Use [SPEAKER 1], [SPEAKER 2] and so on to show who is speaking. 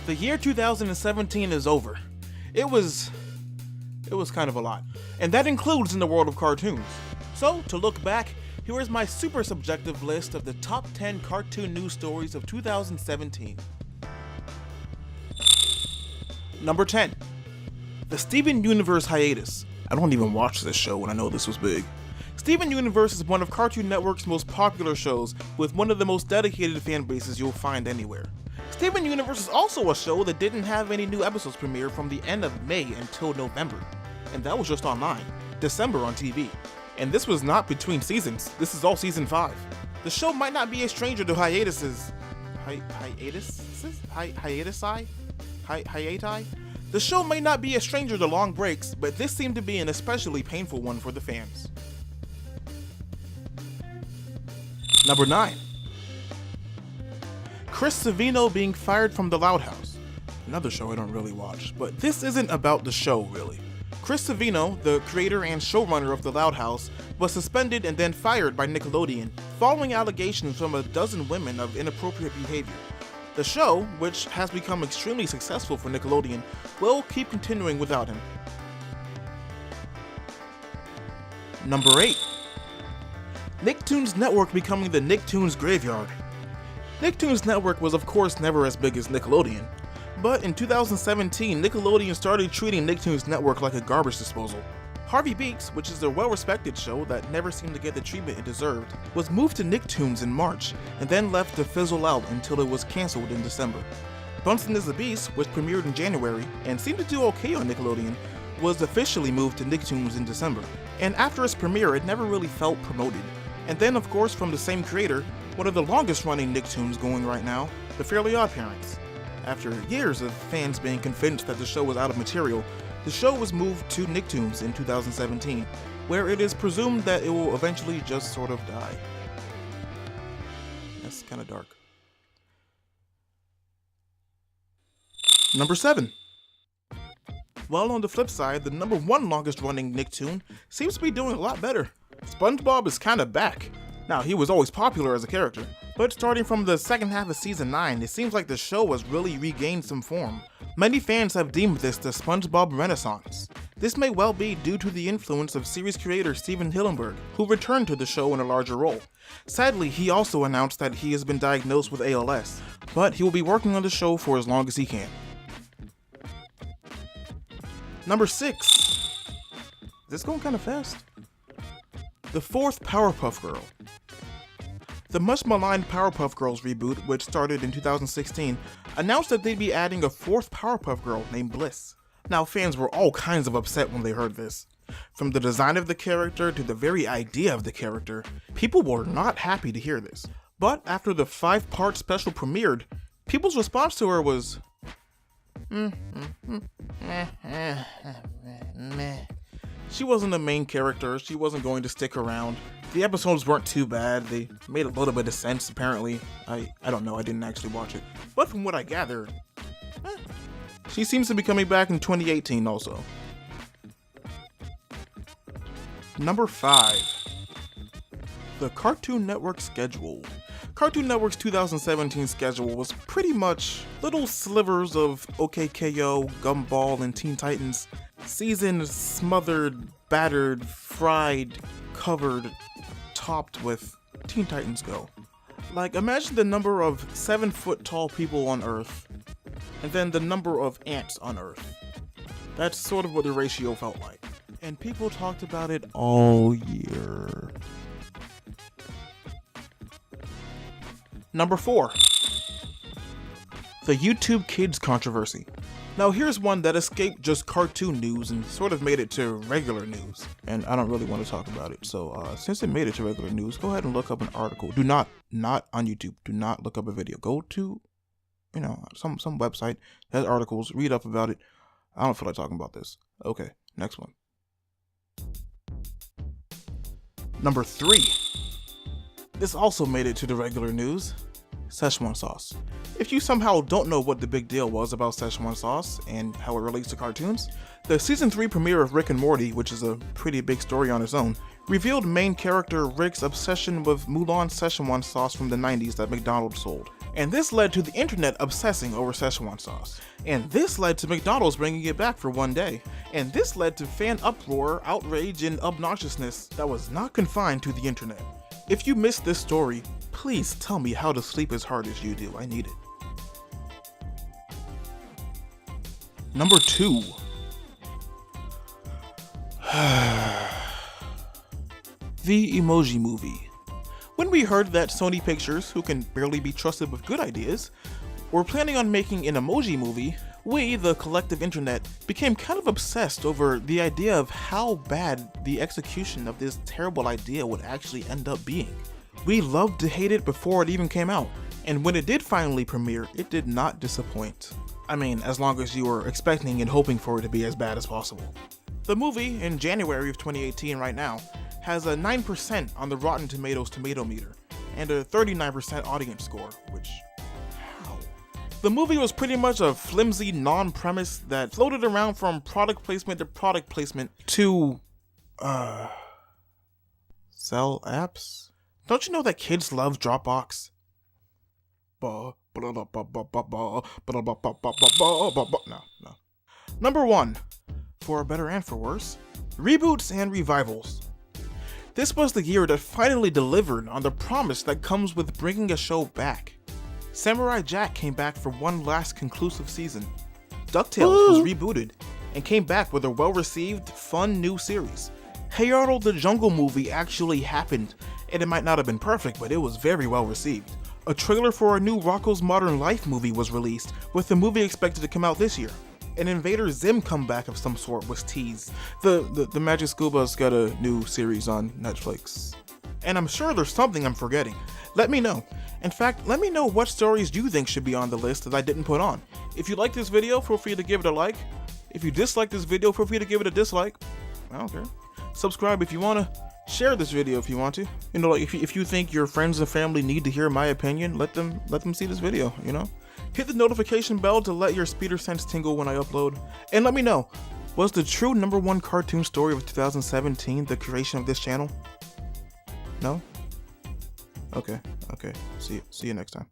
[SPEAKER 1] The year 2017 is over. It was kind of a lot. And that includes in the world of cartoons. So, to look back, here is my super subjective list of the top 10 cartoon news stories of 2017. Number 10. The Steven Universe hiatus. I don't even watch this show when I know this was big. Steven Universe is one of Cartoon Network's most popular shows with one of the most dedicated fan bases you'll find anywhere. Steven Universe is also a show that didn't have any new episodes premiere from the end of May until November. And that was just online. December on TV. And this was not between seasons. This is all season 5. The show might not be a stranger to hiatuses. Hiatusi? The show may not be a stranger to long breaks, but this seemed to be an especially painful one for the fans. Number 9. Chris Savino being fired from The Loud House. Another show I don't really watch, but this isn't about the show really. Chris Savino, the creator and showrunner of The Loud House, was suspended and then fired by Nickelodeon following allegations from a dozen women of inappropriate behavior. The show, which has become extremely successful for Nickelodeon, will keep continuing without him. Number 8. Nicktoons Network becoming the Nicktoons Graveyard. Nicktoons Network was of course never as big as Nickelodeon, but in 2017 Nickelodeon started treating Nicktoons Network like a garbage disposal. Harvey Beaks, which is a well-respected show that never seemed to get the treatment it deserved, was moved to Nicktoons in March and then left to fizzle out until it was cancelled in December. Bunsen is the Beast, which premiered in January and seemed to do okay on Nickelodeon, was officially moved to Nicktoons in December, and after its premiere it never really felt promoted. And then of course from the same creator, one of the longest running Nicktoons going right now, The Fairly OddParents. After years of fans being convinced that the show was out of material, the show was moved to Nicktoons in 2017, where it is presumed that it will eventually just sort of die. That's kind of dark. Number 7. Well, on the flip side, the number 1 longest running Nicktoon seems to be doing a lot better. Spongebob is kind of back. Now, he was always popular as a character, but starting from the second half of season 9, it seems like the show has really regained some form. Many fans have deemed this the Spongebob Renaissance. This may well be due to the influence of series creator Stephen Hillenburg, who returned to the show in a larger role. Sadly, he also announced that he has been diagnosed with ALS, but he will be working on the show for as long as he can. Number 6. Is this going kind of fast? The 4th Powerpuff Girl. The much maligned Powerpuff Girls reboot, which started in 2016, announced that they'd be adding a 4th Powerpuff Girl named Bliss. Now, fans were all kinds of upset when they heard this. From the design of the character to the very idea of the character, people were not happy to hear this. But after the 5-part special premiered, people's response to her was, She wasn't the main character, she wasn't going to stick around. The episodes weren't too bad, they made a little bit of sense apparently. I don't know, I didn't actually watch it. But from what I gathered, she seems to be coming back in 2018 also. Number 5. The Cartoon Network schedule. Cartoon Network's 2017 schedule was pretty much little slivers of OKKO, Gumball, and Teen Titans. Seasoned, smothered, battered, fried, covered, topped with Teen Titans Go. Like, imagine the number of 7-foot-tall people on Earth, and then the number of ants on Earth. That's sort of what the ratio felt like. And people talked about it all year. Number 4. The YouTube Kids controversy. Now here's one that escaped just cartoon news and sort of made it to regular news. And I don't really want to talk about it. So since it made it to regular news, go ahead and look up an article. Do not on YouTube, do not look up a video. Go to, some website that has articles, read up about it. I don't feel like talking about this. Okay, next one. Number 3. This also made it to the regular news. Szechuan Sauce. If you somehow don't know what the big deal was about Szechuan Sauce and how it relates to cartoons, the season 3 premiere of Rick and Morty, which is a pretty big story on its own, revealed main character Rick's obsession with Mulan Szechuan sauce from the 90s that McDonald's sold. And this led to the internet obsessing over Szechuan sauce. And this led to McDonald's bringing it back for one day. And this led to fan uproar, outrage, and obnoxiousness that was not confined to the internet. If you missed this story, please tell me how to sleep as hard as you do. I need it. Number 2. The Emoji Movie. When we heard that Sony Pictures, who can barely be trusted with good ideas, were planning on making an Emoji Movie, we, the collective internet, became kind of obsessed over the idea of how bad the execution of this terrible idea would actually end up being. We loved to hate it before it even came out, and when it did finally premiere, it did not disappoint. I mean, as long as you were expecting and hoping for it to be as bad as possible. The movie, in January of 2018 right now, has a 9% on the Rotten Tomatoes tomato meter, and a 39% audience score, which, how? The movie was pretty much a flimsy non-premise that floated around from product placement to product placement to, sell apps? Don't you know that kids love Dropbox? No. Number 1. For better and for worse, reboots and revivals. This was the year that finally delivered on the promise that comes with bringing a show back. Samurai Jack came back for one last conclusive season. DuckTales was rebooted and came back with a well-received, fun new series. Hey Arnold, the Jungle Movie actually happened, and it might not have been perfect, but it was very well received. A trailer for a new Rocko's Modern Life movie was released, with the movie expected to come out this year. An Invader Zim comeback of some sort was teased. The Magic Scuba's got a new series on Netflix. And I'm sure there's something I'm forgetting. Let me know. In fact, let me know what stories you think should be on the list that I didn't put on. If you like this video, feel free to give it a like. If you dislike this video, feel free to give it a dislike. I don't care. Subscribe if you wanna. Share this video if you want to. You know, like if you think your friends and family need to hear my opinion, let them see this video, you know? Hit the notification bell to let your Speter sense tingle when I upload. And let me know, was the true #1 cartoon story of 2017 the creation of this channel? No? Okay. See you next time.